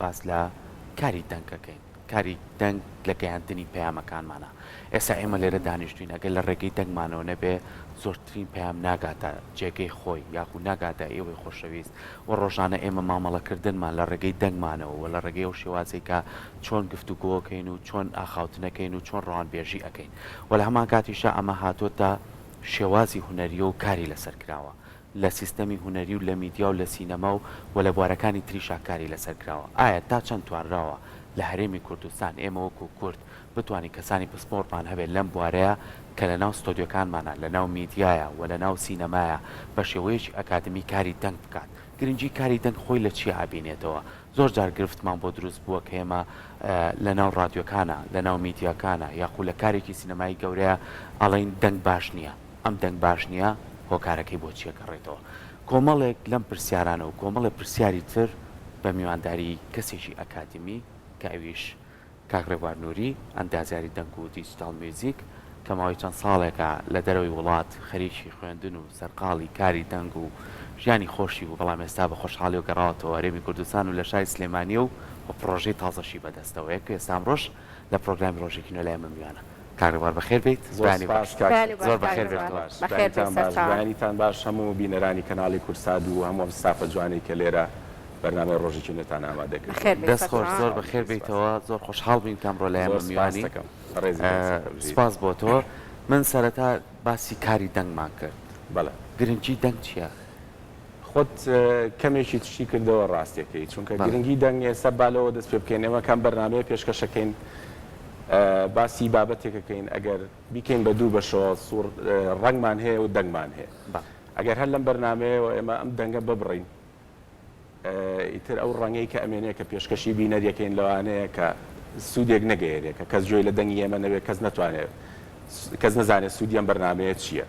باس لە کاری دەنگەکەین کاری دەنگ لە گەیاندنی پەیامەکانمانە ئێستا ئێمە لێرە دانیشتوین ئەگەر لە ڕێگەی دەنگمانەوە نەبێ زۆرترین پەیام ناگاتە جێگەی خۆی یاخو ناگاتە ئێوەی خۆشەویست و ڕۆژانە ئێمە مامەڵەکردنمان لە ڕێگەی دەنگمانەوە و لە ڕێگەی ئەو شێوازێکە چۆن گفتوگۆکەین و چۆن ئاخاوتنەکەین و چۆن ڕوانبێژی ئەەکەین و لە هەمان کاتیشە ئەمە هاتۆتە شێوازی هوەریە و کاری لەسەر کراوە لە سیستەمی هوەری و لە میدیا و لە سینەما و لە بوارەکانی تریشاکاری لەسەر کراوە ئایا تا چەند توانراوە لە هەرێمی کوردستان ئێمە وەکو کورد بتوانین کەسانی پسپۆرتمان هەبێت لەم بوارەیە کە لە ناو ستۆدیۆکانمانە لە ناو میدیایە و لە ناو سینەمایە بە شێوەیەکی ئەکادمی کاری دەنگ بکات گرنگی کاری دەنگ خۆی لە چی ئابینێتەوە زۆر جار گرفتمان بۆ دروست بووە کە ئێمە لە ناو ڕادیۆکانە لە ناو میدیاکانە یاخو لە کارێکی سینەمایی گەورەیە ئەڵین دەنگ باش نییە ئەم دەنگ باش نییە هۆکارەکەی بۆ چیە گەڕێتەوە کۆمەڵێک لەم پرسیارانە و کۆمەڵی پرسیاری تر بە میوانداری کەسێکی ئەکادمی کە ئەویش کاکڕێوار نووری ئەندازیاری دەنگ و دیجیتال میوزیک کە ماوەی چەند ساڵێکە لە دەرەوەی وڵات خەریکی خوێندن و سەرقاڵی کاری دەنگ و ژیانی خۆشی و بەڵام ئێستا بە خۆشحاڵی و گەڕاوەتەوە هەرێمی کوردستان و لە شای سلێمانی و پرۆژەی تازەشی بەدەستەوەیە کە ئێستا ئەمڕۆژ لە پرۆگرامی ڕۆژێکی نوێ لای من میوانە کاروبار بەخێر بێت زۆر بەخێر بێتوانیتان باش هەموو بینەرانی کەناڵی کورساد و هەموو ستافە جوانی کە لێرە بەرنامەی ڕۆژێکی نوێتان ئامادەکرد دەست خۆش زۆر بەخێر بیتەوە زۆر خۆشحاڵ بین کەمڕۆ لای میوانی سپاس بۆ تۆ من سەرەتا باسی کاری دەنگمان کرد بەڵێ گرنگی دەنگ چییە؟ خۆت کەمێکی تشتی کردەوە ڕاستیەکەی چونکە گرنگی دەنگ ئێستا بالەوە دەست پێ بکەین ئێمە کام بەرنامەیە پێشکەشەکەین باسی بابەتێکەکەین ئەگەر بیکەین بە دوو بەشەوە سوور ڕنگمان هەیە و دەنگمان هەیە ئەگەر هەر لەم بەرنمەیەوە ئێمە ئەم دەنگە ببڕین ئیتر ئەو ڕەنگەی کە ئەمێنەیە کە پێشکەشی بینەریەکەین لەوانەیە کە سوودێک نەگەیرێت کە کەس جۆی لە دەنگی ئێمە نەوێت کەس ناتوانێت کەس نەزانێت سوودی ئەم بەرنمەیە چییە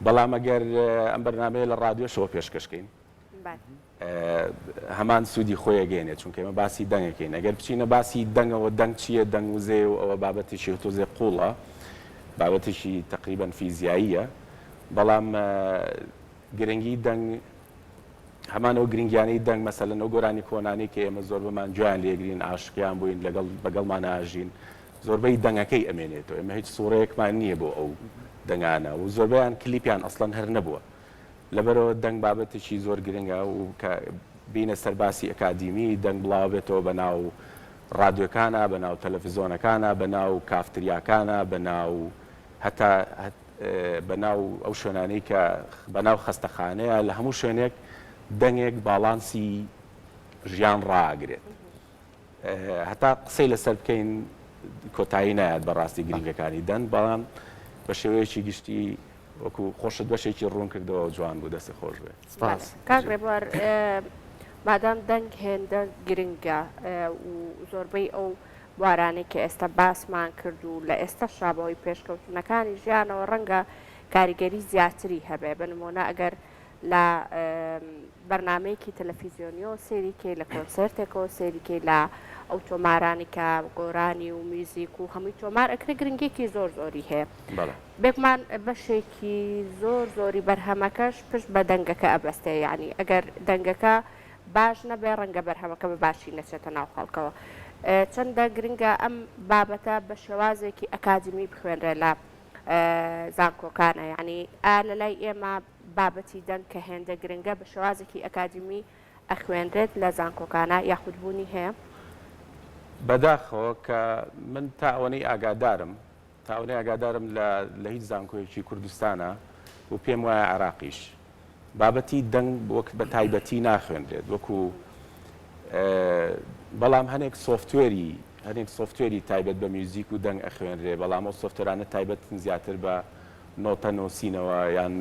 بەڵام ئەگەر ئەم بەرنمەیە لە ڕادیۆشەوە پێشکەشکەین هەمان سوودی خۆی گەێنێت چونکە ئێمە باسی دەنگەکەین ئەگەر بچینە باسی دەنگەوە دەنگ چییە دەنگ وزێ و ئەوە بابەتێکی تۆزێ قوڵە بابەتێکی تقریبان فیزیاییە بەڵام گرنگی دەنگ هەمانەوە گرنگیانەی دەنگ مەسەلەن ئەو گۆرانی کۆنانی کە ئێمە زۆر بمان جویان لێگرین ئاشقیان بووین بەگەڵمان ئاژین زۆربەی دەنگەکەی ئەمێنێتەوە ئێمە هیچ سوورەیەکمان نییە بۆ ئەو دەنگانە و زۆربیان کلیپیان ئەسڵەن هەر نەبووە لەبەرەوە دەنگ بابەتێکی زۆر گرنگە و کە بینە سەرباسی ئەکادیمی دەنگ بڵاوێتەوە بە ناو ڕادیۆکانە بە ناو تەلەڤیزۆنەکانە بە ناو کافتریاکانە بە ناو هەتا بە ناو ئەو شوێنانەی کە بە ناو خەستەخانەیە لە هەموو شوێنێک دەنگێک باڵانسی ژیان ڕاگرێت هەتا قسەی لەسەر بکەین کۆتایی نایەت بەڕاستی گرنگەکانی دەنگ بەڵام بە شێوەیەکی گشتی وەکو خۆشت بەشێکی ڕوون کردەوە جوان بوو دەستی خۆش بێت کاکڕێبوار مادام دەنگ هێندە گرنگە و زۆربەی ئەو بوارانەی کە ئێستا باسمان کرد و لە ئێستا شابەوەی پێشکەوتنەکانی ژیانەوە ڕەنگە کاریگەری زیاتری هەبێ بنمونە ئەگەر لە بەرنمەیەکی تەلەڤیزیۆنیەوە سێریکەی لە کۆنسرتێکەوە سێریکەی لە ئەو تۆمارانی کە گۆرانی و میوزیک و هەمووی تۆمار ئەکرێ گرنگێکی زۆر زۆری هەیە بێکمان بەشێکی زۆر زۆری بەرهەمەکەش پشت بە دەنگەکە ئەبەستێ یعنی ئەگەر دەنگەکە باش نەبێ ڕەنگە بەرهەمەکە بە باشی نەچێتە ناو خەڵکەوە چەندە گرنگە ئەم بابەتە بە شێوازێکی ئەکادمی بخوێنرێ لە زانکۆکانە یعنی لە لای ئێمە بابەتی دەنگ کە هێندە گرنگە بە شێوازێکی ئەکادمی ئەخوێنرێت لە زانکۆکانە یاخودبوونی هەیە بەداخەوە کە من تاوانەی ئاگادارم لە هیچ زانکۆیەکی کوردستانە و پێم وایە عراقیش بابەتی دەنگ وەک بە تایبەتی ناخوێنرێت وەکو بەڵام هەنێک سۆفتوێری تایبەت بە میوزیک و دەنگ ئەخوێنرێ بەڵام ئەو سۆفتۆرانە تایبەتن زیاتر بە نۆتە نۆسینەوە یان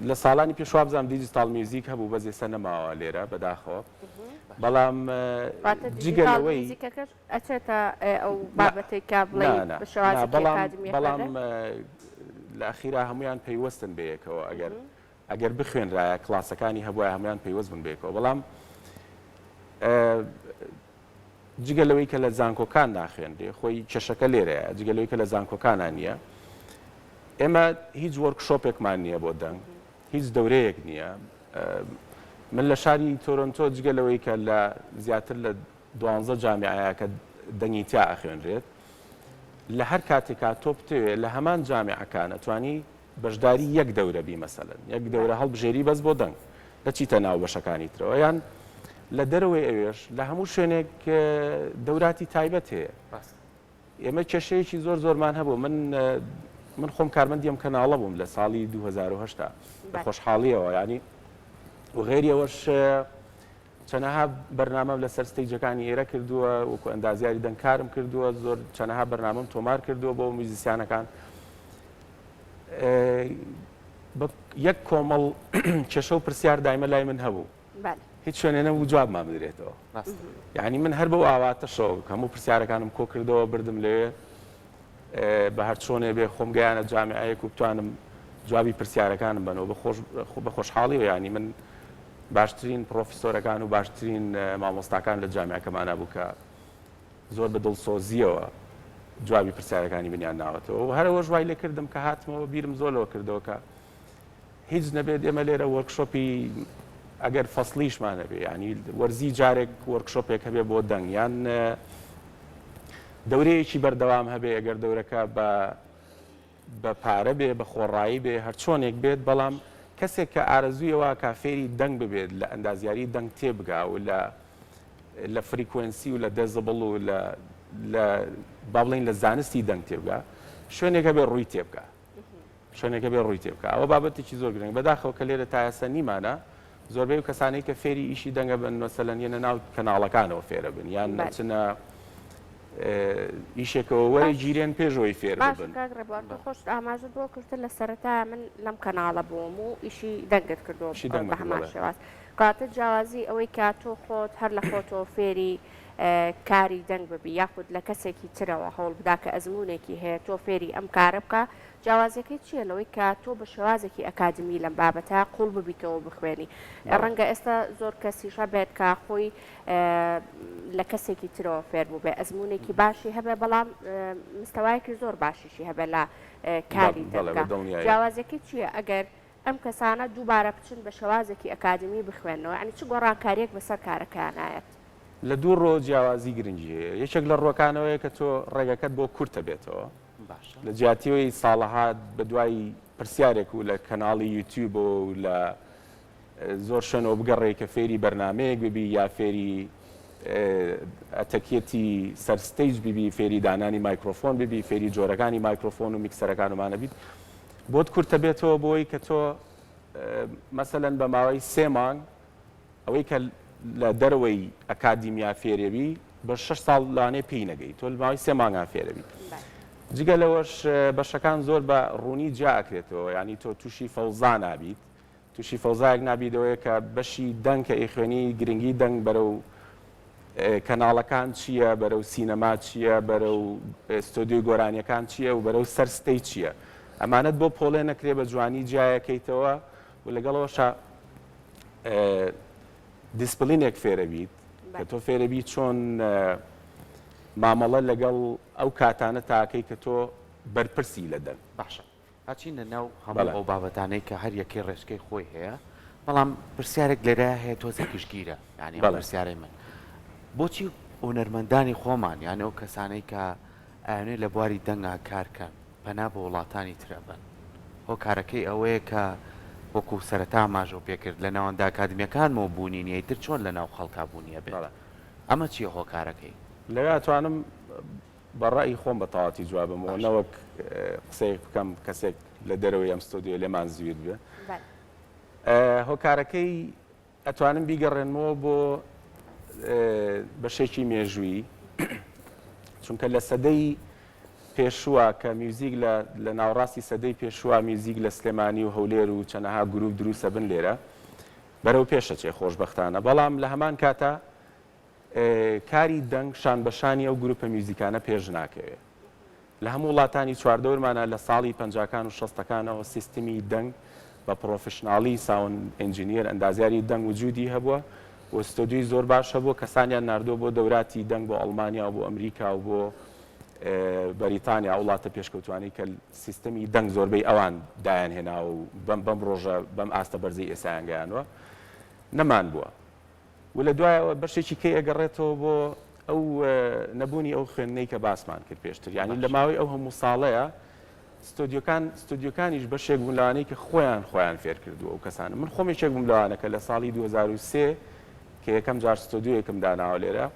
لە ساڵانی پێشوا بزانم دیجیتال میوزیک هەبوو بەزێ سە نەماوە لێرە بەداخەوە بەڵام جگەلەوەی ئەچێتە ئەو بابەتێکا بڵێ بە شێوازێکی بەڵام لە ئەخیرا هەمویان پەیوەستن بەیەکەوە ئەگەر بخوێنرایە کلاسەکانی هەبووە هەمویان پەیوەست بن بێکەوە بەڵام جگەلەوەی کە لە زانکۆکان ناخوێنرێ خۆی کێشەکە لێرەیە جگەلەوەی کە لە زانکۆکانان نییە ئێمە هیچ وەرکشۆپێکمان نییە بۆ دەنگ هیچ دەورەیەک نییە من لە شاری تۆرۆنتۆ جگەلەوەی کە لە زیاتر لە 12 جامیعەیە کە دەنگی تیا ئەخوێنرێت لە هەر کاتێکا تۆ بتەوێت لە هەمان جامیعەکانە توانی بەشداری یەک دەورەبی مەسەلەن یەک دەورە هەڵبژێری بەس بۆ دەنگ دەچیتە ناو بەشەکانی ترەوە یان لە دەرەوەی ئەوێش لە هەموو شوێنێک دەوراتی تایبەت هەیە ئێمە کێشەیەکی زۆرمان هەبوو من خۆم کارمەندیم کەناڵە بووم لە ساڵی 2010 بە خۆشحاڵیەوە ینی وغێریەوەش چەنەها بەرنامەم لە سەر ستەیجەکانی ئێرە کردووە وەکو ئەندازیاری دەنگکارم کردووە زۆر چەنەها بەرنامەم تۆمار کردووە بۆ موزیسیانەکان یەک کۆمەڵ کێشە و پرسیار دایمە لای من هەبوو هیچ شوێنێنە و جوابمان بدرێتەوە یعنی من هەر بەو ئاواتەشەوە هەموو پرسیارەکانم کۆ کردەوە بردم لێ بە هەر چۆنێ بێ خۆم گەیانە جامیعەیەک و بتوانم جوابی پرسیارەکانم بنەوە بە خۆشحاڵیەوە ینی من باشترین پرۆفیسۆرەکان و باشترین مامۆستاکان لە جامیعەکەمانە بوو کە زۆر بە دڵسۆزیەوە جوابی پرسیارەکانی بنیان ناوەتەوە و هەرەوە ژوای لێ کردم کە هاتمەوە بیرم زۆرەوە کردەوە کە هیچ نەبێت ئێمە لێرە وەرکشۆپی ئەگەر فەسلیشمان هەبێ ینی وەرزی جارێک وەرکشۆپێک هەبێ بۆ دەنگ یان دەورەیەکی بەردەوام هەبێ ئەگەر دەورەکە بە پارە بێ بە خۆڕایی بێ هەر چۆنێک بێت بەڵام کەسێک کە ئارەزوویەوە کافێری دەنگ ببێت لە ئەندازیاری دەنگ تێبگا و لە فریکوێنسی و لە دەزەبڵ و لە با بڵین لە زانستی دەنگ تێبگا شوێنێکە بێ ڕووی تێبگا شوێنێکە بێ ڕووی تێبکە ئەوە بابەتێکی زۆر گرنگ بەداخەوە کە لێرە تایەسە نیمانە زۆربەی و کەسانەی کە فێری ئیشی دەنگە بن مەسەلەن یەنە ناو کەناڵەکانەوە فێرە بن یان نەچنە ئیشێکەوە وەرە گیرێن پێشەوەی فێر ببن خۆش ئاماژە بۆ کردن لە سەرەتا من لەم کەناڵە بووم و ئیشی دەنگت کردەوە بە هەمان شێواز کاتە جیاوازی ئەوەی کاتۆ خۆت هەر لە خۆتەوە فێری کاری دەنگ ببی یاخود لە کەسێکی ترەوە هەوڵ بدا کە ئەزمونێکی هەیە تۆ فێری ئەم کارە بکە جیاوازەکەی چییە لەوەی کە تۆ بە شێوازێکی ئەکادمی لەم بابەتە قوڵ ببیتەوە بخوێنی ڕەنگە ئێستا زۆر کەسیشە بێت کە خۆی لە کەسێکی ترەوە فێر بوو بێ ئەزمونێکی باشی هەبێ بەڵام مستەوایەکی زۆر باشیشی هەبێ لە کاری دەنگە جیاوازەکەی چییە ئەگەر ئەم کەسانە دووبارە بچن بە شێوازێکی ئەکادمی بخوێنەوە ینی چ گۆڕانکاریەک بەسەر کارەکانایەت لە دوو ڕۆ جیاوازی گرنگی هەیە یەکێک لە ڕۆکانەوەی کە تۆ ڕێگەکەت بۆ کورتە بێتەوە لە جیاتیەوەی ساڵەهات بە دوای پرسیارێک و لە کەناڵی یوتیوب و لە زۆر شوێنەوە بگەڕێ کە فێری بەرنمەیەک ببی یا فێری ئەتەکێتی سەرستەیج ببی فێری دانانی مایکرۆفۆن ببی فێری جۆرەکانی مایکرۆفۆن و میکسەرەکانمانە بیت بۆت کورتە بێتەوە بۆی کە تۆ مەسەلەن بە ماوەی 3 مانگ ئەوەی کە لە دەرەوەی ئەکادیمیا فێرێبی بە 6 ساڵ لانێ پێی نەگەی تۆ لە ماوەی 3 مانگان فێرەبی جگە لەوەش بەشەکان زۆر بە ڕوونی جا ئەکرێتەوە ینی تۆ تووشی فەوزا نابیت تووشی فەوزایەک نابیدەوەیە کە بەشی دەنگ کە ئیخوێنی گرنگی دەنگ بەرەو کەناڵەکان چییە بەرەو سینەما چییە بەرەو ئستۆدیۆ گۆرانیەکان چییە و بەرەو سەرستەی چییە ئەمانەت بۆ پۆڵێ نەکرێ بە جوانی جایەکەیتەوە و لەگەڵەوەشە دیسپلینێک فێرەبیت کە تۆ فێرەبی چۆن مامەڵە لەگەڵ ئەو کاتانە تاکەی کە تۆ بەرپرسی لە دەن باشە هاچینە ناو هەموو ئەو بابەتانەی کە هەر یەکەی ڕێژکەی خۆی هەیە بەڵام پرسیارێک لێرە هەیە تۆزە گشتگیرە یعنی پرسیارەی من بۆچی هونەرمەندانی خۆمان یانە ئەو کەسانەی کە ئاوێنێ لە بواری دەنگا کارکەن پەنا بە وڵاتانی ترە بن هۆکارەکەی ئەوەیە کە وەکو سەرەتا ماژۆ پێکرد لە ناوەندا ئاکادمیەکانمەوە بوونی نیەتر چۆن لە ناو خەڵکا بوونیە بێت ئەمە چییە هۆکارەکەی لەوێ توانم بەڕای خۆم بە تەواتی جوابمەوە نەوەک قسەیەک بکەم کەسێک لە دەرەوەی ئەم ستۆدیۆ لێمان زویر بێ هۆکارەکەی ئەتوانم بیگەڕێنمەوە بۆ بەشێکی مێژووی چونکە لە سەدەی پێشووە کە میوزیک لە ناوڕاستی سەدەی پێشووە میوزیک لە سلێمانی و هەولێر و چەنەها گروپ دروستە بن لێرە بەرەو پێشەچێ خۆشبەختانە بەڵام لە هەمان کاتە کاری دەنگ شان بەشانی ئەو گروپە میوزیکانە پێش ناکەوێت لە هەموو وڵاتانی چواردەورمانە لە ساڵی 50کان و 60کانەوە سیستمی دەنگ بە پرۆفشناڵی ساون ئنجینیر ئەندازیاری دەنگ وجودی هەبووە و ستۆدیۆی زۆر باش هەبوو کەسانیان ناردۆ بۆ دەوراتی دەنگ بۆ ئەڵمانیا و بۆ ئەمریکا و بۆ بەریتانیا وڵاتە پێشکەوتوانی کە سیستمی دەنگ زۆربەی ئەوان دایان هێنا و بەم ڕۆژە بەم ئاستە بەرزەی ئێسایان گەیانوە نەمان بووە و لە دوایەوە بەشێکی کەی ئەگەڕێتەوە بۆ ئەو نەبوونی ئەو خوێندنەی کە باسمان کرد پێشتر یعنی لە ماوەی ئەو هەموو ساڵەیە ستۆدیۆکانیش بەشێک بوون لەوانەیە کە خۆیان فێر کردووە ئەو کەسانە من خۆمێکێک بووم لەوانەکە لە ساڵی 2023 کە یەکەم جار ستۆدیۆیەکم داناوە لێرە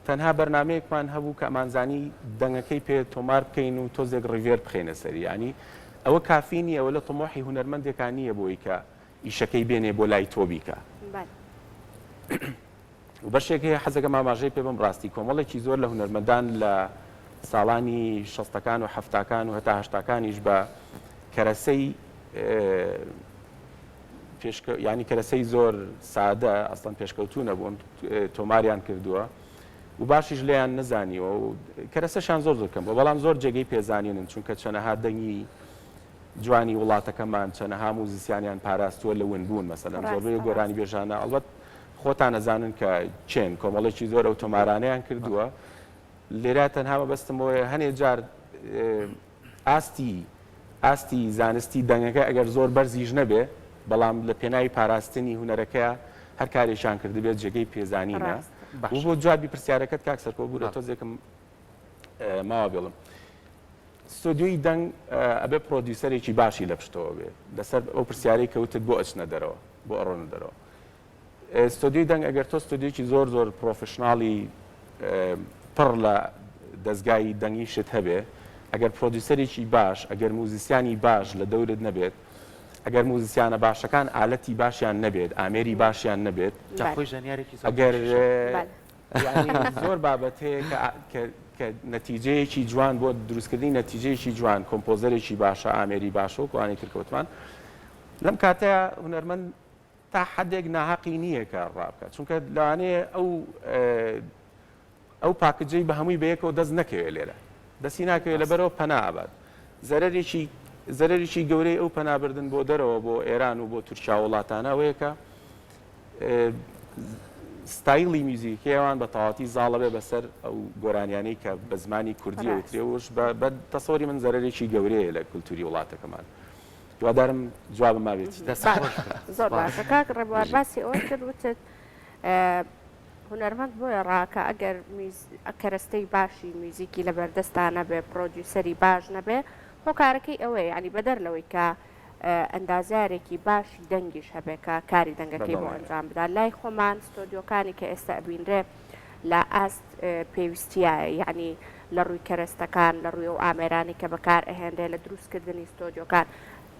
تەنها بەرنمەیەکمان هەبوو کە ئەمانزانی دەنگەکەی پێ تۆمار بکەین و تۆزێک ڕیڤێر بخینە سەری ینی ئەوە کافی نیە ئەوە لە تۆمۆحی هونەرمەندێکان نییە بۆی کە ئیشەکەی بێنێ بۆ لای تۆ بیکە و بەشێک هەیە حەزەکە ماماژەی پێ بم ڕاستی کۆمەڵێکی زۆر لە هونەرمەندان لە ساڵانی 60ەکان و 70ەکان و هەتا 80ەکانیش بە کەرەسەی ینی کەرەسەی زۆر سادە ئەسڵەن پێشکەوتوو نەبوون تۆماریان کردووە و باشیش لیان نەزانیوە و کەرەسەشان زۆر زۆرکەم بۆ بەڵام زۆر جێگەی پێزانێنن چونکە چەنەها دەنگی جوانی وڵاتەکەمان چەنەها موزیسیانیان پاراستووە لە ونبوون مەسەلەن زۆربەی گۆرانی بێژانە ئەڵبەت خۆتان نەزانن کە چێن کۆمەڵێکی زۆر ئەو تۆمارانەیان کردووە لێرە تەنها مەبەستمەوە هەنێ جار ئاستی زانستی دەنگەکە ئەگەر زۆر بەرزیش نەبێ بەڵام لە پێناوی پاراستنی هونەرەکەیە هەر کارێکیان کردبێت جێگەی پێزانینە و بۆ جوابی پرسیارەکەت کاک سەرکۆ بوو تۆزێکم ماوە بێڵم ستۆدیۆی دەنگ ئەبێ پرۆدیوسەرێکی باشی لە پشتەوە بێ لەسەر ئەو پرسیارەی کەوتت بۆ ئەچنە دەرەوە بۆ ئەڕۆنە دەرەوە ستۆدیۆی دەنگ ئەگەر تۆ ستۆدیۆکی زۆر زۆر پرۆفشناڵی پڕ لە دەستگای دەنگی شت هەبێ ئەگەر پرۆدیوسەرێکی باش ئەگەر موزیسیانی باش لە دەورت نەبێت ئەگەر موزیسیانە باشەکان ئالەتی باشیان نەبێت ئامێری باشیان نەبێت ئەگەر زۆر بابەت هەیە کە نەتیجەیەکی جوان بۆ دروستکردنی نەتیجەیەکی جوان کۆمپۆزەرێکی باشە ئامێری باشە و کوانی ترکەوتمان لەم کاتەیە هونەرمەند تا حدێک ناحەقی نییە کە ڕابکات چونکە لەوانەیە ئەو پاکجەی بە هەمووی بەیەکەوە دەست نەکەوێت لێرە دەستی ناکەوێت لەبەرەوە پەنابات زەرەرێکی گەورەی ئەو پەنابردن بۆ دەرەوە بۆ ئێران و بۆ تورکیا وڵاتانە ئەوەیە ستایلی میوزیکیەوان بە تەواوەتی زاڵە بێ بەسەر ئەو گۆرانیانەی کە بە زمانی کوردی وترێوش بە تەسەوەری من زەرەرێکی گەورەیە لە کولتوری وڵاتەکەمان دوادارم جوابم مابێت زۆر باشە کاک ڕێبوار باسی ئەوە کرد وتت هونەرمەند بۆیە ڕاکە ئەگەر کەرەستەی باشی میوزیکی لە بەردەستانە بێ پرۆدیوسەری باش نەبێ هۆکارەکەی ئەوەیە ینی بەدەر لەوەی کە ئەندازارێکی باشی دەنگیش هەبێ کە کاری دەنگەکەی بۆ ئەنجام بدا لای خۆمان ستۆدیۆکانی کە ئێستا ئەبینرێ لە ئاست پێویستیایە یعنی لە ڕووی کەرەستەکان لە ڕووی و ئامێرانی کە بەکار ئەهێندێ لە دروستکردنی ستۆدیۆکان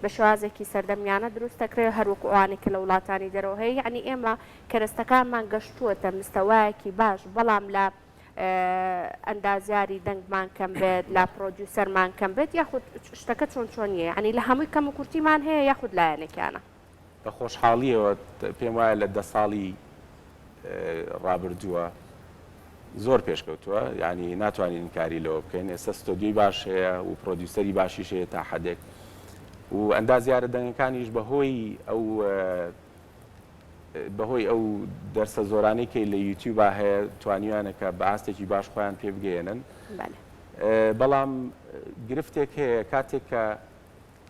بە شوازێکی سەردەمیانە دروست دەکرێت هەروەکو ئەوانێک کە لە وڵاتانی دەرەوە هەیە یعنی ئێمە کەرەستەکانمان گەشتووەتە مستەوایەکی باش بەڵام لە ئەندازیاری دەنگمان کەم بێت لا پرۆدیوسەرمان کەم بێت یاخود شتەکە چۆن نییە ینی لە هەمووی کەم و کورتیمان هەیە یاخود لایەنێکیانە بە خۆشحاڵیەوە پێم وایە لە 10 ساڵی ڕابردووە زۆر پێشکەوتووە ینی ناتوانین کاری لەوە بکەین ئێستا ستۆدیۆی باش هەیە و پرۆدیوسەری باشیش هەیە تا حدێک و ئەندازیارە دەنگەکانیش بەهۆی ئەو دەرسە زۆرانەی کە لە یوتیوب هەیە توانیوانەکە بە ئاستێکی باش خۆیان پێ بگەێنن بەڵام گرفتێک هەیە کاتێک کە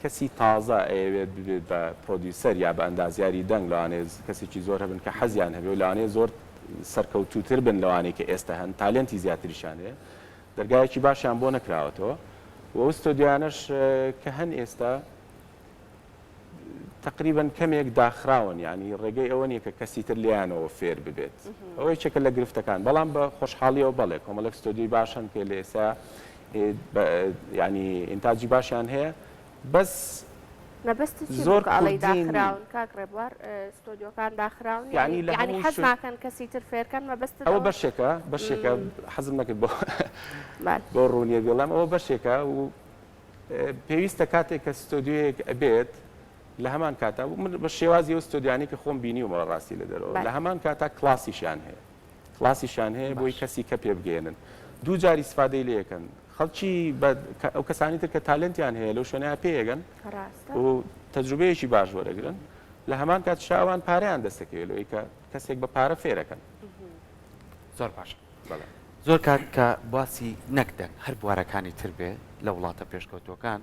کەسی تازە ئەوێت ببێت بە پرۆدیوسەر یا بە ئەندازیاری دەنگ لەوانێت کەسێکی زۆر هەبن کە حەزیان هەبێ و لەوانەیە زۆر سەرکەوتووتر بن لەوانەیە کە ئێستا هەن تالێنتی زیاتریشان هەیە دەرگایەکی باشیان بۆ نەکراوەتەوە و ئەو ستۆدیۆیانەش کە هەن ئێستا تقریبا کەمێک داخراون ینی ڕێگەی ئەوە نیە کە کەسی تر لیانەوە فێر ببێت ئەوەی چێکە لە گرفتەکان بەڵام بە خۆشحاڵیەوە بەڵێ کۆمەڵک ستۆدیۆی باشن کە لە ئێستا ینی ئینتاجی باشیان هەیە بەس زۆر ئەڵی داخراون کاک ڕێبوار ستۆدیۆکان داخراون ینی حەز ناکەن کەسی تر فێرکەن مەبەست ئەوە بەشێکە حەزم نەکرد بۆ ڕوونیە بێڵام ئەوە بەشێکە و پێویستە کاتێک کە ستۆدیۆیەک ئەبێت لە هەمان کاتا من بە شێوازی ئەو ستۆدیانی کە خۆم بینی و مەڵە ڕاستی لە دەرەوە لە هەمان کاتا کلاسیشان هەیە بۆی کەسی کە پێ بگەێنن دوو جاری سفادەی لەکەن خەڵکی ئەو کەسانی تر کە تالنتیان هەیە لەو شوێنەیە پێیەگەن و تەجروبەیەکی باش وەرەگرن لە هەمان کات شاوان پارەیان دەستەکەوێت لەوەی کە کەسێک بە پارە فێرەکەن زۆر باش زۆر کات کە باسی نەکدەن هەر بوارەکانی تر بێ لە وڵاتە پێشکەوتوەکان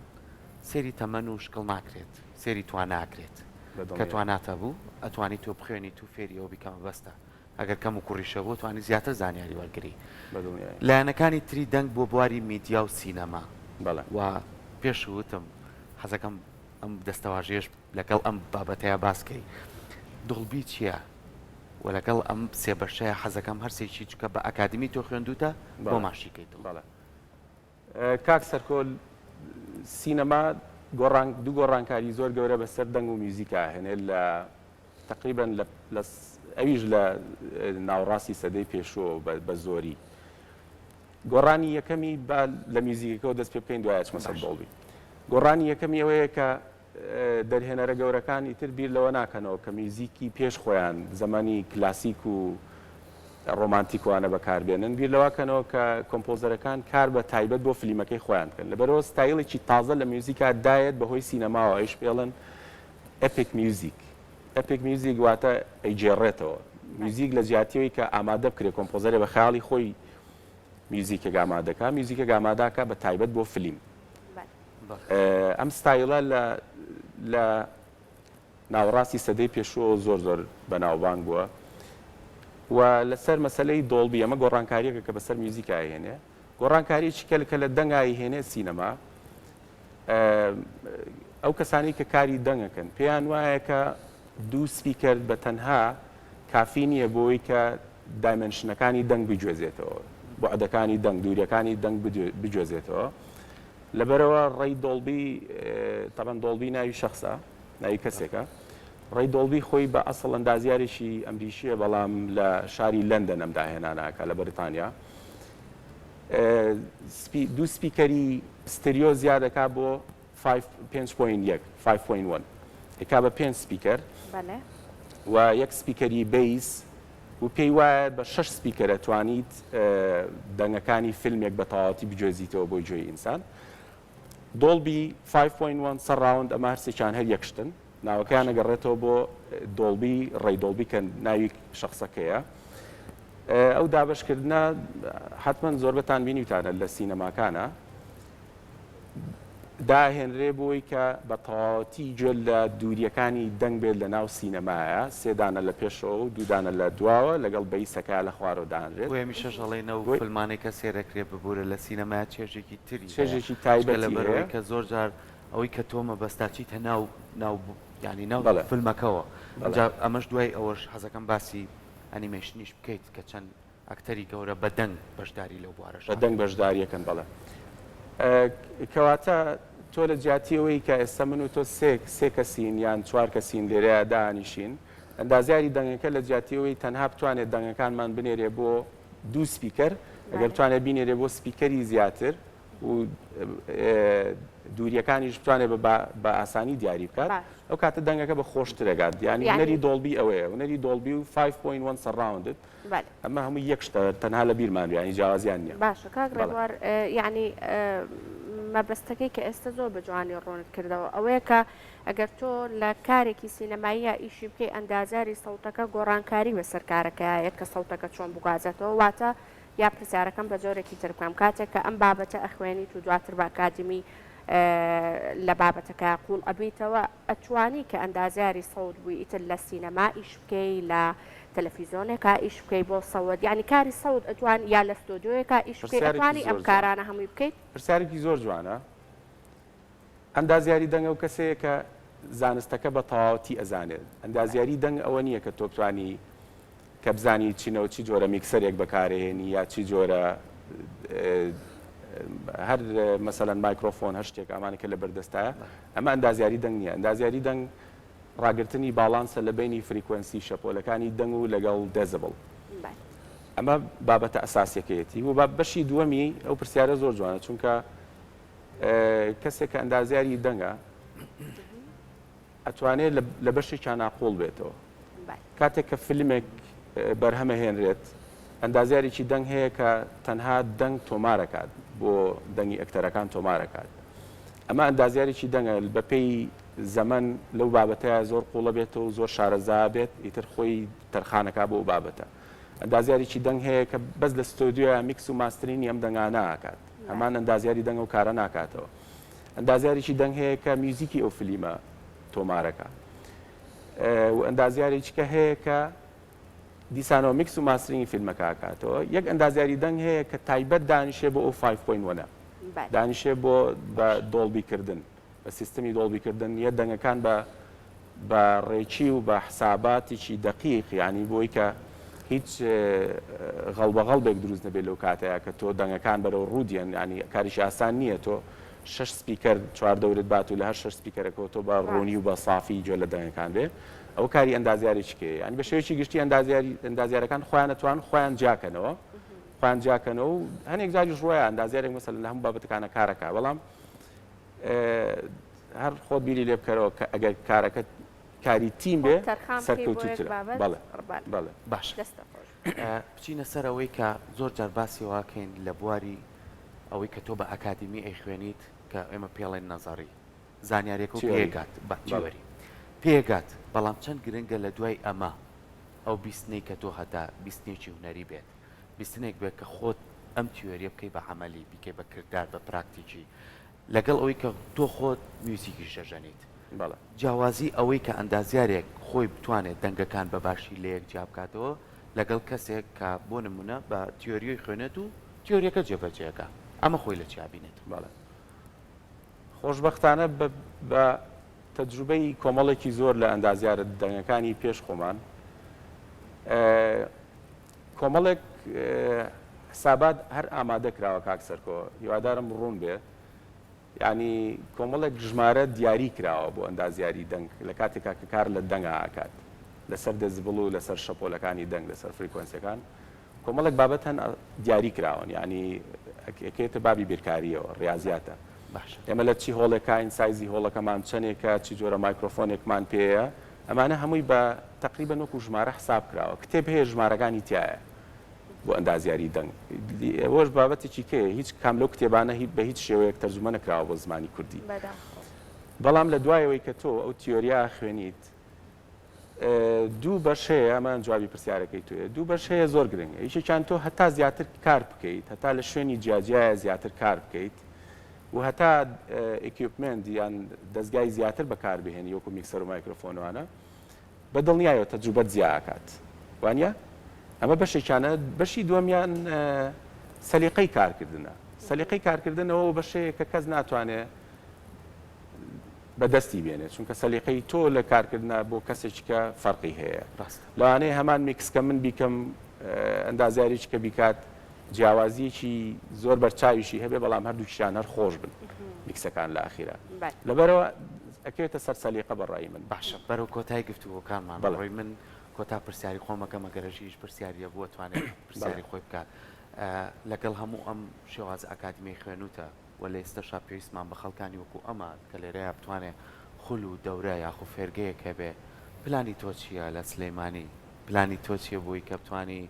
سێری تەمەن و شکڵ ناکرێت سێری توان ناکرێت بەدڵنیایی. کە تواناتە بوو ئەتوانی تۆ بخوێنی تو فێریەوە بیکەمە بەستە ئەگەر کەم و کوڕیشە بۆ توانی زیاتر زانیاری وەرگری بەدڵنیایی. لایەنەکانی تری دەنگ بۆ بواری میدیا و سینەما بەڵێ و پێش وتم حەزەکەم ئەم دەستەواژێش لەگەڵ ئەم بابەتەیە باسکەی دڵبی چییە و لەگەڵ ئەم سێبەشەیە حەزەکەم هەرسێکی چکە بە ئەکادمی تۆ خوێندوتە بۆ ماشیکەیت بەڵێ کاک سەرکۆل سینەما دوو گۆڕانکاری زۆر گەورە بەسەر دەنگ و میوزیکا هێنێت لە تقریبا ئەویش لە ناوڕاستی سەدەی پێشوە بە زۆری گۆڕانی یەکەمی لە میوزیکەکەەوە دەست پێ بکەین دوایە چمە سەر دڵبی گۆڕانی یەکەمی ئەوەیە کە دەرهێنەرە گەورەکانی تر بیر لەوە ناکەنەوە کە میوزیکی پێش خۆیان زمانی کلاسیک و ڕۆمانتیکوانە بەکاربێنن بیر لەوەکەنەوە کە کۆمپۆزەرەکان کار بە تایبەت بۆ فلیمەکەی خۆیان بکەن لەبەرەوە ستایلێکی تازە لە میوزیکا دایەت بەهۆی سینەماوە ئەیش پێڵن ئەپیک میوزیک ئەپیک میوزیک واتە ئەیجێڕێتەوە میوزیک لە جیاتیەوەی کە ئامادە بکرێت کۆمپۆزەرە بە خەیاڵی خۆی میوزیکێک ئامادەکە میوزیکە ئاماداکە بە تایبەت بۆ فلیم ئەم ستایلە لە ناوەڕاستی سەدەی پێشوە زۆر بەناوبانگ بووە و لەسەر مەسلەی دۆڵبی ئەمە گۆڕانکاریەکە کە بەسەر میوزیکایی هێنێ گۆڕانکاریی کە لە دەنگایی هێنێ سینەما ئەو کەسانی کە کاری دەنگەکەن پێیان وایە کە دوو سپیکەر بە تەنها کافی نییە بۆی کە دایمەنشنەکانی دەنگ بجوێزێتەوە بۆ عەدەکانی دەنگ دووریەکانی دەنگ بجوێزێتەوە لەبەرەوە ڕێی دۆڵبی تەبەن دۆڵبی ناوی شەخصە ناوی کەسێکە ڕێی دۆڵبی خۆی بە ئەسڵ ئەندازیارێکی ئەمریشیە بەڵام لە شاری لەندەن ئەمداهێناناکە لە بەریتانیا دوو سپیکەری ستریۆ زیادەکە بۆ 5.1 ئێکا بە 5 سپیکەر و یەک سپیکەری بیس و پێی وایە بە 6 سپیکەرە توانیت دەنگەکانی فیلمێک بە تەواوەتی بجوێزیتەوە بۆی گوێی ئینسان دۆڵبی 5.1 سەرراوند ئەمە هەرسێکیان هەر یەکشتن ناوەکەیان ئەگەڕێتەوە بۆ دۆڵبی ڕێی دۆڵبی کە ناوی شخصەکەیە ئەو دابشکردنە حتمما زۆر بەتان بینیوتانە لە سینەماکانە داهێنرێ بۆی کە بە تەواوەتی گوێ لە دووریەکانی دەنگ بێت لە ناو سینەمایە سێدانە لە پێشەوە و دوودانە لە دواوە لەگەڵ بەیسەکە لە خوارەوە داهێنرێت هێمیشە ژەڵێنە و فیلمانێکە سێرەکرێ ببوورە لە سینەمای چێژێکی تری چێژێکی تایبەت لەبەرەوەی کە زۆر جار ئەوەی کە تۆمە بەستاچیتە ناو ینی ناو فیلمەکەەوە ئەمەش دوای ئەوەش حەزەکەم باسی ئەنیمێشنیش بکەیت کە چەند ئەکتەری گەورە بە دەنگ بەشداری لەو بوارەش بە دەنگ بەشداریەکەن بەڵێ کەواتە تۆ لە جیاتیەوەی کە ئێستا من و تۆ سێ کەسین یان چوار کەسین لێرەیە دانیشین ئەندازیاری دەنگەکە لە جیاتیەوەی تەنها بتوانێت دەنگەکانمان بنێرێ بۆ دوو سپیکەر ئەگەر بتوانێت بینێرێ بۆ سپیکەری زیاتر و دووریەکانیش بتوانێت بە ئاسانی دیاری بکات ئەو کاتە دەنگەکە بە خۆشترەگات ینی هونەری دۆڵبی ئەوەیە هونەری دۆڵبی و 5.1 سەرراوندت ئەمە هەموو یەکشتە تەنها لە بیرمان ینی جیاوازیان نییە باشە کاک ڕێبوار ینی مەبەستەکەی کە ئێستا زۆر بە جوانی ڕوونت کردەوە ئەوەیە کە ئەگەر تۆ لە کارێکی سینەماییە ئیشی بکەی ئەندازاری سەوتەکە گۆڕانکاری بەسەر کارەکەیەت کە سەوتەکە چۆن بگازێتەوە واتە یا پرسیارەکەم بە جۆرێکی تر بکەم کاتێک کە ئەم بابەتە ئەخوێنیت و دواتر بە ئەکادمی لە بابەتەکە قوڵ ئەبیتەوە ئەتوانی کە ئەندازیاری سەوت بووی ئیتر لە سینەما ئیش بکەی لە تەلەڤیزۆنێکە ئیش بکەی بۆ سەوت ینی کاری سەوت ئەتوان یا لە ستۆدیۆیەکە ئیش بکەی ئەتوانی ئەم کارانە هەمووی بکەیت پرسیارێکی زۆر جوانە ئەندازیاری دەنگە و کەسەیە کە زانستەکە بە تەواوەتی ئەزانێت ئەندازیاری دەنگ ئەوە نییە کە تۆ بتوانی کە بزانی چینەوە چی جۆرە میکسەرێک بەکارهێنی یا چی جۆرە هەر مەسەلەن مایکرۆفۆن هەر شتێک ئەمانێکە لە بەردەستایە ئەمە ئەندازیاری دەنگ نییە ئەندازیاری دەنگ ڕاگررتنی باڵانسە لە بینی فریکوەنسی شەپۆلەکانی دەنگ و لەگەڵ دەزەبڵ ئەمە بابەتە ئەساسیەکەیەتی و بەشی دووەمی ئەو پرسیارە زۆر جوانە چونکە کەسێک کە ئەندازیاری دەنگە ئەتوانێت لە بەشێکیان ناقۆڵ بێتەوە کاتێک کە فیلمێک بەرهەمە هێنرێت ئەندازیارێکی دەنگ هەیە کە تەنها دەنگ تۆمارەکات بۆ دەنگی ئەکتەرەکان تۆمارەکات ئەمە ئەندازیارێکی دەنگە بەپێی زەمن لەو بابەتەیە زۆر قوڵە بێتەوە زۆر شارەزا بێت ئیتر خۆی تەرخانەکە بۆ بابەتە ئەندازیارێکی دەنگ هەیە کە بەس لە ستۆدیۆیە میکس و ماسترینی ئەم دەنگانە ناکات ئەمان ئەندازیاری دەنگ و کارە ناکاتەوە ئەندازیارێکی دەنگ هەیە کە میوزیکی ئەو فلیمە تۆمارەکە و ئەندازیارێکیکە هەیە کە دیسانەوە میکس و ماسرینی فیلمەکە ئاکاتەوە. یەک ئەندازیاری دەنگ هەیە کە تایبەت دانیشێ بۆ ئەو 5.1 دانیشێ بۆ بە دۆڵبیکردن بە سیستمی دۆڵبیکردن یە دەنگەکان بە ڕێکی و بە حساباتێکی دقیق ینی بۆی کە هیچ غەڵبەغەڵبێک دروست نەبێت لەو کاتەیە کە تۆ دەنگەکان بەرەو ڕوودیان ینی کاریش ئاسان نییە تۆ 6 سپیکەر چوار دەورت بات و لە هەر 6 سپیکەرەکەەوە تۆ بە ڕۆنی و بە سافی جۆ لە دەنگەکان بێ ئەو کاری ئەندازیارێکیکەیە ینی بە شێوەیەکی گشتی ئەندازیارەکان خۆیان نەتوان خۆیان جاکەنەوە خۆیان جاکەنەوە و هەنێک جاریش ڕۆیە ئەندازیارێک مەسەلەن لە هەموو بابەتەکانە کارەکە بەڵام هەر خۆ بیری لێ بکەرەوە کە ئەگەر کارەکە کاری تیم بێ سەرکەوتوترە. بەڵێ باش بچینە سەر ئەوەی کە زۆر جار باسی واکەین لە بواری ئەوەی کە تۆ بە ئەکادمی ئەی خوێنیت کە ئێمە پێڵێن نەزاری زانیارێک و پێگات بەوەری پێگات بەڵام چەند گرنگە لە دوای ئەمە ئەو بیستنەی کە تۆ هەتا بیستنێکی هونەری بێت بیستنێک بێت کە خۆت ئەم تیۆریە بکەی بە عملی بیکەی بە کردار بە پراکتیکی لەگەڵ ئەوەی کە تۆ خۆت میوزیکی شەژەنیت جیاوازی ئەوەی کە ئەندازیارێک خۆی بتوانێت دەنگەکان بە باشی لە یەک جیا بکاتەوە لەگەڵ کەسێک کە بۆ نمونە بە تیۆریۆی خوێنێت و تیۆریەکە جێبەجێەکە ئەمە خۆی لە چیابینێت. خۆشببختانە بە تەجروبەی کۆمەڵێکی زۆر لە ئەندازیارە دەنگەکانی پێش خۆمان کۆمەڵێک حسابات هەر ئامادە کراوە کاکسەرکۆ هیوادارم ڕوون بێ ینی کۆمەڵێک ژمارە دیاری کراوە بۆ ئەندازیاری دەنگ لە کاتێکا کە کار لە دەنگ ئاکات لەسەر دەزبڵ و لەسەر شەپۆلەکانی دەنگ لەسەر فریکۆنسیەکان کۆمەڵێک بابەت هەن دیاری کراون ینی ئەکێتە بابی بیرکاریەوە ڕاضیاتە ئێمە لە چی هۆڵەکەین سایزی هۆڵەکەمان چەندێکە چی جۆرە مایکرۆفۆنێکمان پێەیە ئەمانە هەمووی بە تقریبا وەکو ژمارە حساب کراوە کتێب هەیە ژمارەکانی تایە بۆ ئەندازیاری دەنگ ئەوەش بابەتێکی کێ هیچ کام لەو کتێبانە بە هیچ شێوەیەک تەرجمە نەکراوە بۆ زمانی کوردی بەڵام لە دوایەوەی کە تۆ ئەو تیۆریا خوێنیت دوو بەش هەیە ئەمان جوابی پرسیارەکەی توێ دوو بەش هەیە زۆر گرنگە یەکێکیان تۆ هەتا زیاتر کار بکەیت هەتا لە شوێنی جیاجیایە زیاتر کار بکەیت و هەتا ئیکیوپمنت یان دەستگای زیاتر بەکاربهێنی وەکو میکسەر و مایکرۆفۆنوانە بە دڵنیایەوە تەجروبەت زیاکات وانە ئەمە بەشێکانە بەشی دووەمیان سەلیقەی کارکردنە سەلیقەی کارکردنەوە بەشەیە کە کەس ناتوانێت بەدەستی بێنێت چونکە سەلیقەی تۆ لە کارکردنا بۆ کەسێکی کە فەرقی هەیە لەوانەیە هەمان میکسکە من بیکەم ئەندازیاریی کە بیکات جیاوازیەکی زۆر بەرچاویشی هەبێ بەڵام هەردووکیشان هەر خۆش بن میکسەکان لە ئاخیرا لەبەرەوە ئەکەوێتە سەر سەلیقە بەڕای من باشە بەرەو کۆتای گفتوگۆکانمان بەڵێ من کۆتا پرسیاری خۆمەکە مەگەرەژیش پرسیاریە بۆ توانێت پرسیاری خۆی بکات لەگەڵ هەموو ئەم شێواز ئەکادمی خوێنوتە و لە ئێستاشا پێویستمان بە خەڵکانی وەکو ئەمە کە لێرەیە بتوانێت خول و دەورە یاخو فێرگەیەک هەبێ پلانی تۆ چییە لە سلەیمانی پلانی تۆ چیە بۆی کە بتوانی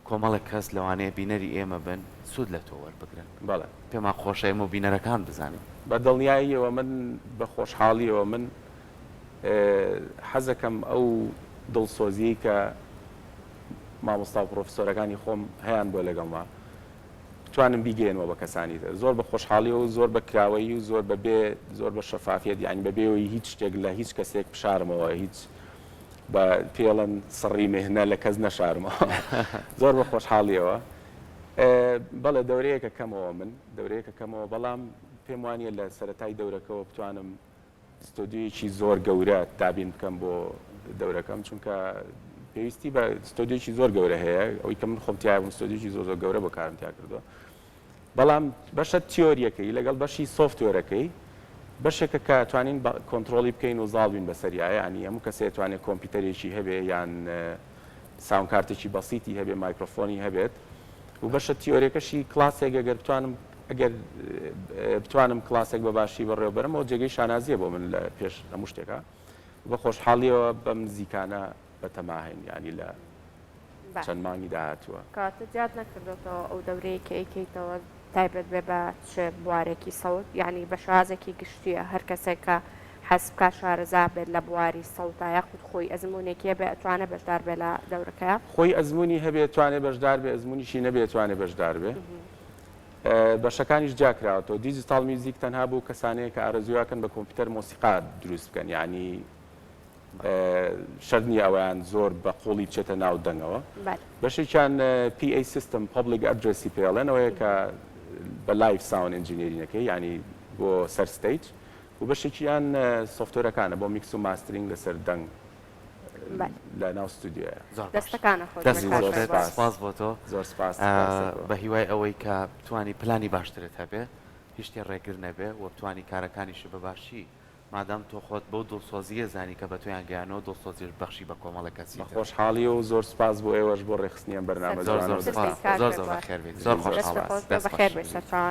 کۆمەڵێک کەس لەوانەیە بینەری ئێمە بن سوود لە تۆ وەربگرن بەڵێ پێمان خۆشە ئێمە و بینەرەکان بزانین بە دڵنیاییەوە من بە خۆشحاڵیەوە من حەزەکەم ئەو دڵسۆزی کە مامۆستا و پرۆفسۆرەکانی خۆم هەیان بۆ لەگەڵما بتوانم بیگەێنەوە بە کەسانی تر زۆر بە خۆشحاڵیەوە و زۆر بە کراوەی و زۆر بەبێ زۆر بە شەفافیت یعنی بەبێەوەی هیچ شتێک لە هیچ کەسێک بشارمەوە هیچ بە پێڵەن سڕی مهنە لە کەس نەشارمەوە زۆر بە خۆشحاڵیەوە بەڵێ دەورەیەکە کەمەوە من دەورەیەکە کەمەوە بەڵام پێم وانە لە سەرەتای دەورەکەەوە بتوانم ستۆدیۆیەکی زۆر گەورە دابین بکەم بۆ دەورەکەم چونکە پێویستی بە ستۆدیۆیەکی زۆر گەورە هەیە ئەوەی کە من خۆمتیایبووم ستۆدیۆیەکی زۆر زۆر گەورە بۆ کارم تیا کردووە بەڵام بەشە تیۆریەکەی لەگەڵ بەشی سۆفتوێرەکەی بەشێکە کە توانین کۆنتترۆلی بکەین و زاڵ بین بەسەریایە ینی هەموو کەسێ توانێت کۆمپیوتەرێکی هەبێ یان ساون کارتێکی بەسیتی هەبێ مایکرۆفۆنی هەبێت و بەشە تیۆریەکەشی کلاسێک ئەگەر بتوانم کلاسێک بە باشی بەڕێوەبەرمەوە جێگەی شانازیە بۆ من لە پێش هەموو شتێکە بە خۆشحاڵیەوە بەم نزیکانە بەتەماهێن ینی لە چەند مانگی داهاتووە کاتە زیاد نەکردێتەوە ئەو دەورەیە کە ئەیکەیتەوە تایبەت بێ بە چ بوارێکی سەوت یعنی بە شازێکی گشتیە هەر کەسێکە حەسبکە شارەزا بێت لە بواری سەوتا یاخود خۆی ئەزمونێکیە بێ ئەتوانێت بەشدار بێ لە دەورەکە خۆی ئەزمموی هەبێت توانێت بەشدار بێ ئەزممونیشی نەبێت توانێت بەشدار بێ بەشەکانیش جاکراوەوە دیجیتال میوزیک تەنها بوو کەسانەیە کە ئارەزویاکەن بە کۆمپیوتەر مۆسیقا دروست بکەن یعنی شەرنی ئەویان زۆر بە قوڵی بچێتە ناو دەنگەوە بەڵێ بەشێکیان PA سیستم پبلیک ئەدرسی پێڵێنەوەیە کە بە لایف ساون ئنجینێرینەکەی ینی بۆ سەر ستیج و بەشێکیان سوفتۆرەکانە بۆ میکس و ماسترینگ لەسەر دەنگ لە ناو ستودیۆیە زۆر باش. دەستەکانە خۆ دەستی زۆر باشێت. سپاس. سپاس بۆ تۆ زۆر سپاس بە هیوای ئەوەی کە بتوانی پلانی باشترت هەبێ هیچ شتێ ڕێگر نەبێ و بتوانی کارەکانیش بە باشی مادام تۆ خۆت بۆ دڵسۆزیە زانی کە بە تۆیان گەیانەوە دڵسۆزیش بەخشی بە کۆمەڵە کەسی بە خۆشحاڵی و زۆر سپاس بۆ ئێوەش بۆ ڕێخستنیان بەرنامە زۆر زۆر سپاس. سپاس زۆر زۆر بەخێر بێت زۆر دەست خۆشحاڵ بەخێر بێت سەرچاوان